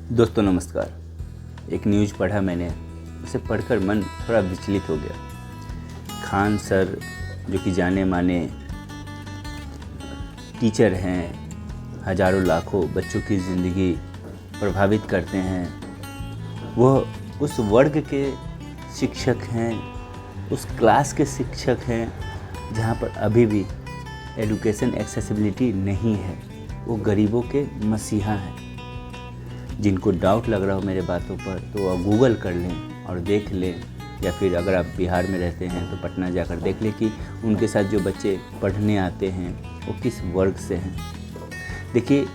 दोस्तों नमस्कार। एक न्यूज़ पढ़ा मैंने, उसे पढ़कर मन थोड़ा विचलित हो गया। खान सर जो कि जाने माने टीचर हैं, हजारों लाखों बच्चों की ज़िंदगी प्रभावित करते हैं, वह उस वर्ग के शिक्षक हैं, उस क्लास के शिक्षक हैं जहाँ पर अभी भी एजुकेशन एक्सेसिबिलिटी नहीं है। वो गरीबों के मसीहा हैं। जिनको डाउट लग रहा हो मेरे बातों पर तो वह गूगल कर लें और देख लें, या फिर अगर आप बिहार में रहते हैं तो पटना जाकर देख लें कि उनके साथ जो बच्चे पढ़ने आते हैं वो किस वर्ग से हैं। देखिए,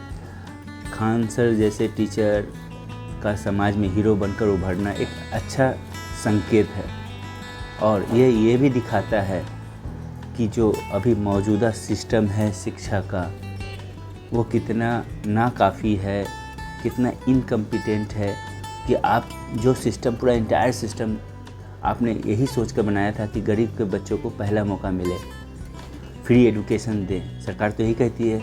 खान सर जैसे टीचर का समाज में हीरो बनकर उभरना एक अच्छा संकेत है, और ये भी दिखाता है कि जो अभी मौजूदा सिस्टम है शिक्षा का, वो कितना नाकाफ़ी है, कितना इनकम्पिटेंट है। कि आप जो सिस्टम, पूरा इंटायर सिस्टम आपने यही सोच कर बनाया था कि गरीब के बच्चों को पहला मौका मिले, फ्री एजुकेशन दें। सरकार तो यही कहती है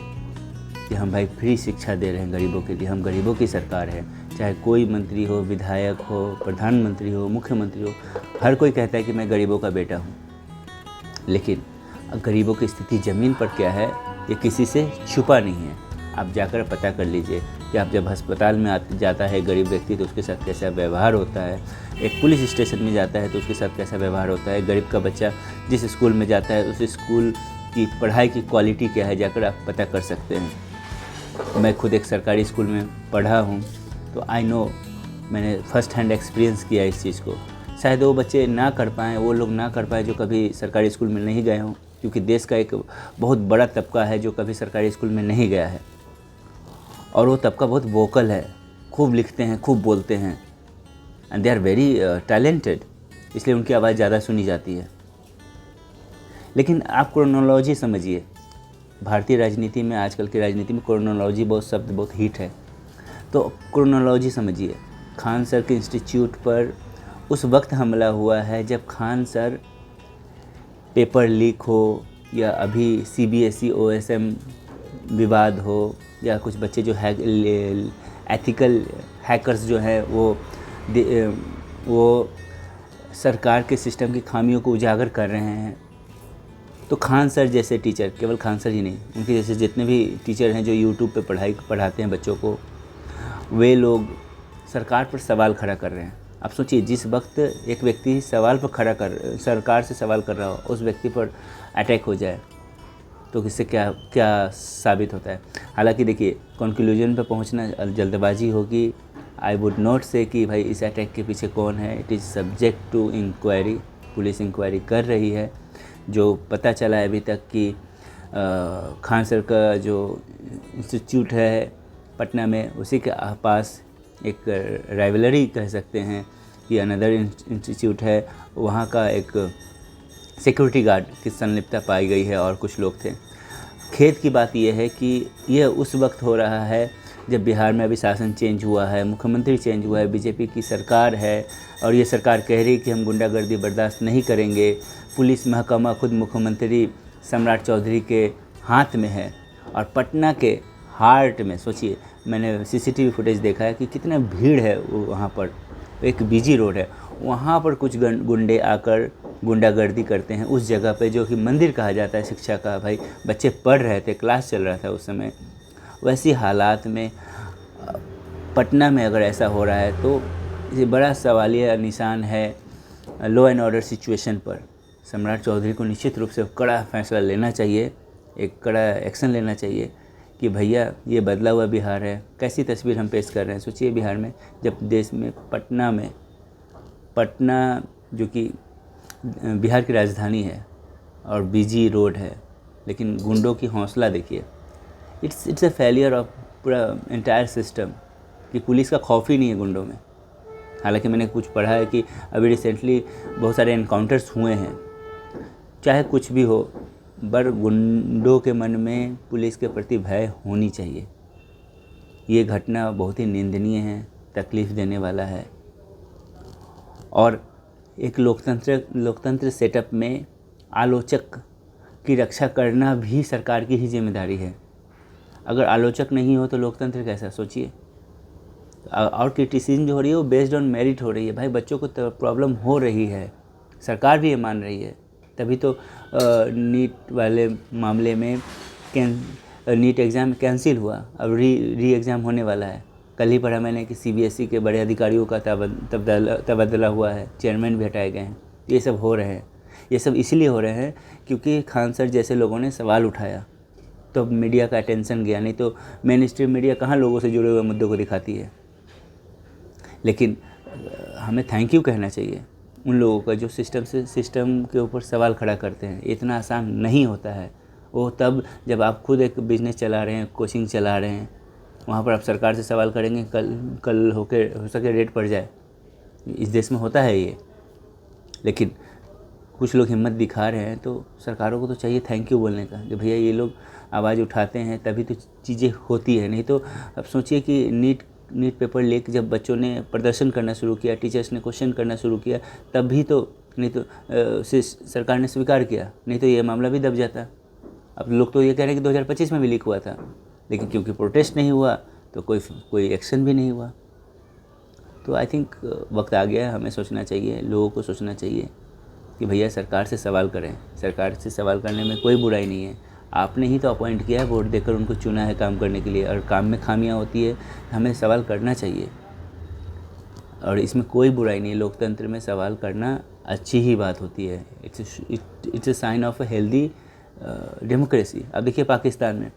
कि हम भाई फ्री शिक्षा दे रहे हैं गरीबों के लिए, हम गरीबों की सरकार है। चाहे कोई मंत्री हो, विधायक हो, प्रधानमंत्री हो, मुख्यमंत्री हो, हर कोई कहता है कि मैं गरीबों का बेटा हूँ। लेकिन गरीबों की स्थिति ज़मीन पर क्या है, ये किसी से छुपा नहीं है। आप जाकर पता कर लीजिए कि आप जब अस्पताल में जाता है गरीब व्यक्ति तो उसके साथ कैसा व्यवहार होता है, एक पुलिस स्टेशन में जाता है तो उसके साथ कैसा व्यवहार होता है, गरीब का बच्चा जिस स्कूल में जाता है उस स्कूल की पढ़ाई की क्वालिटी क्या है, जाकर आप पता कर सकते हैं। मैं खुद एक सरकारी स्कूल में पढ़ा हूँ तो आई नो, मैंने फ़र्स्ट हैंड एक्सपीरियंस किया इस चीज़ को। शायद वो बच्चे ना कर पाएँ, वो लोग ना कर पाएँ जो कभी सरकारी स्कूल में नहीं गए हों, क्योंकि देश का एक बहुत बड़ा तबका है जो कभी सरकारी स्कूल में नहीं गया है, और वो तबका बहुत वोकल है, खूब लिखते हैं, खूब बोलते हैं, and they are very talented, इसलिए उनकी आवाज़ ज़्यादा सुनी जाती है। लेकिन आप क्रोनोलॉजी समझिए, भारतीय राजनीति में, आजकल की राजनीति में क्रोनोलॉजी बहुत शब्द बहुत हिट है, तो क्रोनोलॉजी समझिए। खान सर के इंस्टीट्यूट पर उस वक्त हमला हुआ है जब खान सर पेपर लीक हो, या अभी CBSE OSM विवाद हो, या कुछ बच्चे जो एथिकल हैकर्स जो हैं वो सरकार के सिस्टम की खामियों को उजागर कर रहे हैं। तो खान सर जैसे टीचर, केवल खान सर ही नहीं, उनके जैसे जितने भी टीचर हैं जो यूट्यूब पे पढ़ाते हैं बच्चों को, वे लोग सरकार पर सवाल खड़ा कर रहे हैं। आप सोचिए, जिस वक्त एक व्यक्ति सरकार से सवाल कर रहा हो, उस व्यक्ति पर अटैक हो जाए तो इससे क्या क्या साबित होता है। हालांकि देखिए, कंक्लूजन पे पहुंचना जल्दबाजी होगी। आई वुड नॉट से कि भाई इस अटैक के पीछे कौन है। It is subject to inquiry, police inquiry कर रही है। जो पता चला है अभी तक कि खान सर का जो इंस्टीट्यूट है पटना में, उसी के पास एक राइवलरी कह सकते हैं कि अनदर इंस्टीट्यूट है, वहाँ का एक सिक्योरिटी गार्ड की संलिप्तता पाई गई है और कुछ लोग थे। खेद की बात यह है कि यह उस वक्त हो रहा है जब बिहार में अभी शासन चेंज हुआ है, मुख्यमंत्री चेंज हुआ है, बीजेपी की सरकार है, और ये सरकार कह रही है कि हम गुंडागर्दी बर्दाश्त नहीं करेंगे। पुलिस महकमा खुद मुख्यमंत्री सम्राट चौधरी के हाथ में है, और पटना के हार्ट में सोचिए, मैंने CCTV फुटेज देखा है कि कितना भीड़ है वहाँ पर, एक बिजी रोड है, वहाँ पर कुछ गुंडे आकर गुंडागर्दी करते हैं उस जगह पे जो कि मंदिर कहा जाता है शिक्षा का। भाई, बच्चे पढ़ रहे थे, क्लास चल रहा था उस समय। वैसी हालात में पटना में अगर ऐसा हो रहा है तो ये बड़ा सवालिया निशान है लॉ एंड ऑर्डर सिचुएशन पर। सम्राट चौधरी को निश्चित रूप से कड़ा फैसला लेना चाहिए, एक कड़ा एक्शन लेना चाहिए कि भैया ये बदला हुआ बिहार है। कैसी तस्वीर हम पेश कर रहे हैं, सोचिए बिहार में, जब देश में पटना जो कि बिहार की राजधानी है और बिजी रोड है, लेकिन गुंडों की हौसला देखिए। इट्स अ फेलियर ऑफ पूरा एंटायर सिस्टम कि पुलिस का खौफ ही नहीं है गुंडों में। हालांकि मैंने कुछ पढ़ा है कि अभी रिसेंटली बहुत सारे एनकाउंटर्स हुए हैं। चाहे कुछ भी हो, पर गुंडों के मन में पुलिस के प्रति भय होनी चाहिए। ये घटना बहुत ही निंदनीय है, तकलीफ़ देने वाला है, और एक लोकतंत्र सेटअप में आलोचक की रक्षा करना भी सरकार की ही जिम्मेदारी है। अगर आलोचक नहीं हो तो लोकतंत्र कैसा, सोचिए। और क्रिटिसिज्म जो हो रही है वो बेस्ड ऑन मेरिट हो रही है। भाई बच्चों को तो प्रॉब्लम हो रही है, सरकार भी ये मान रही है, तभी तो नीट वाले मामले में नीट एग्ज़ाम कैंसिल हुआ, अब री एग्ज़ाम होने वाला है। कल ही पढ़ा मैंने कि CBSE के बड़े अधिकारियों का तबादला हुआ है, चेयरमैन भी हटाए गए हैं। ये सब हो रहे हैं, ये सब इसलिए हो रहे हैं क्योंकि खान सर जैसे लोगों ने सवाल उठाया, तो मीडिया का अटेंशन गया। नहीं तो मेन स्ट्रीम मीडिया कहाँ लोगों से जुड़े हुए मुद्दों को दिखाती है। लेकिन हमें थैंक यू कहना चाहिए उन लोगों का जो सिस्टम के ऊपर सवाल खड़ा करते हैं। इतना आसान नहीं होता है वो, तब जब आप खुद एक बिज़नेस चला रहे हैं, कोचिंग चला रहे हैं, वहाँ पर आप सरकार से सवाल करेंगे, कल हो सके रेट पड़ जाए। इस देश में होता है ये। लेकिन कुछ लोग हिम्मत दिखा रहे हैं, तो सरकारों को तो चाहिए थैंक यू बोलने का कि भैया ये लोग आवाज़ उठाते हैं तभी तो चीज़ें होती है। नहीं तो अब सोचिए कि नीट पेपर लेके जब बच्चों ने प्रदर्शन करना शुरू किया, टीचर्स ने क्वेश्चन करना शुरू किया, तब भी तो नहीं तो सरकार ने स्वीकार किया, नहीं तो ये मामला भी दब जाता। अब लोग तो ये कह रहे हैं कि 2025 में भी लीक हुआ था, लेकिन क्योंकि प्रोटेस्ट नहीं हुआ तो कोई एक्शन भी नहीं हुआ। तो आई थिंक वक्त आ गया है, हमें सोचना चाहिए, लोगों को सोचना चाहिए कि भैया सरकार से सवाल करें। सरकार से सवाल करने में कोई बुराई नहीं है। आपने ही तो अपॉइंट किया है, वोट देकर उनको चुना है काम करने के लिए, और काम में खामियां होती है, हमें सवाल करना चाहिए। और इसमें कोई बुराई नहीं है, लोकतंत्र में सवाल करना अच्छी ही बात होती है। It's a sign of a healthy democracy. अब देखिए पाकिस्तान में,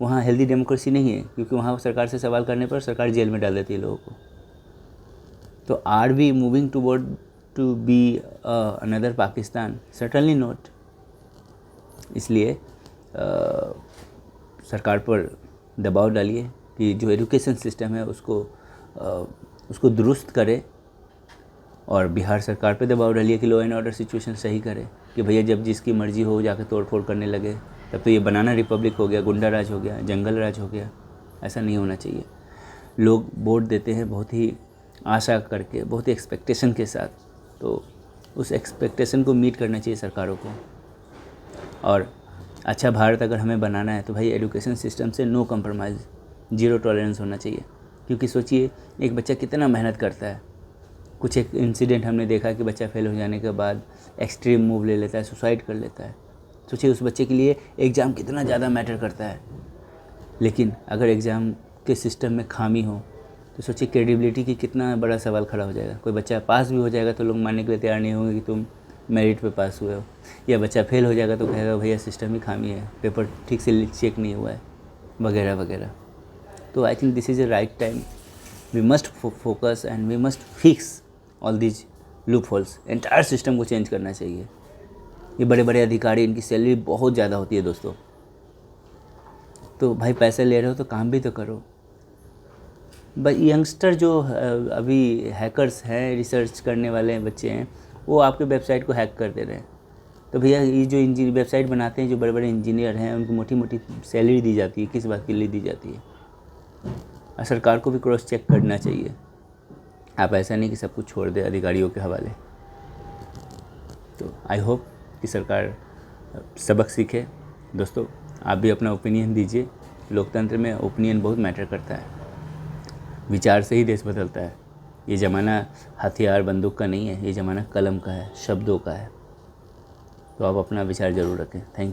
वहाँ हेल्दी डेमोक्रेसी नहीं है, क्योंकि वहाँ सरकार से सवाल करने पर सरकार जेल में डाल देती है लोगों को। तो are we moving to be another Pakistan? Certainly not. इसलिए सरकार पर दबाव डालिए कि जो एजुकेशन सिस्टम है उसको दुरुस्त करे, और बिहार सरकार पे दबाव डालिए कि लॉ एंड ऑर्डर सिचुएशन सही करे, कि भैया जब जिसकी मर्जी हो जाकर तोड़फोड़ करने लगे, तब तो ये बनाना रिपब्लिक हो गया, गुंडा राज हो गया, जंगल राज हो गया। ऐसा नहीं होना चाहिए। लोग वोट देते हैं बहुत ही आशा करके, बहुत ही एक्सपेक्टेशन के साथ, तो उस एक्सपेक्टेशन को मीट करना चाहिए सरकारों को। और अच्छा भारत अगर हमें बनाना है तो भाई एजुकेशन सिस्टम से नो कम्प्रोमाइज़, जीरो टॉलरेंस होना चाहिए। क्योंकि सोचिए एक बच्चा कितना मेहनत करता है। कुछ एक इंसिडेंट हमने देखा कि बच्चा फेल हो जाने के बाद एक्सट्रीम मूव ले लेता है, सुसाइड कर लेता है। सोचिए उस बच्चे के लिए एग्ज़ाम कितना ज़्यादा मैटर करता है। लेकिन अगर एग्ज़ाम के सिस्टम में खामी हो तो सोचिए क्रेडिबिलिटी की कितना बड़ा सवाल खड़ा हो जाएगा। कोई बच्चा पास भी हो जाएगा तो लोग मानने के लिए तैयार नहीं होंगे कि तुम मेरिट पे पास हुए हो, या बच्चा फेल हो जाएगा तो कहेगा भैया सिस्टम ही खामी है, पेपर ठीक से चेक नहीं हुआ है, वगैरह वगैरह। तो I think this is a right time, we must focus and we must fix all these loop holes. Entire system को चेंज करना चाहिए। ये बड़े बड़े अधिकारी, इनकी सैलरी बहुत ज़्यादा होती है दोस्तों, तो भाई पैसे ले रहे हो तो काम भी तो करो। भाई यंगस्टर जो अभी हैकर्स हैं, रिसर्च करने वाले बच्चे हैं, वो आपके वेबसाइट को हैक कर दे रहे हैं। तो भैया ये जो वेबसाइट बनाते हैं, जो बड़े बड़े इंजीनियर हैं, उनको मोटी मोटी सैलरी दी जाती है, किस बात के लिए दी जाती है? और सरकार को भी क्रॉस चेक करना चाहिए। आप ऐसा नहीं कि सब कुछ छोड़ दे अधिकारियों के हवाले। तो आई होप कि सरकार सबक सीखे। दोस्तों आप भी अपना ओपिनियन दीजिए। लोकतंत्र में ओपिनियन बहुत मैटर करता है। विचार से ही देश बदलता है। ये ज़माना हथियार बंदूक का नहीं है, ये ज़माना कलम का है, शब्दों का है। तो आप अपना विचार ज़रूर रखें। Thank you.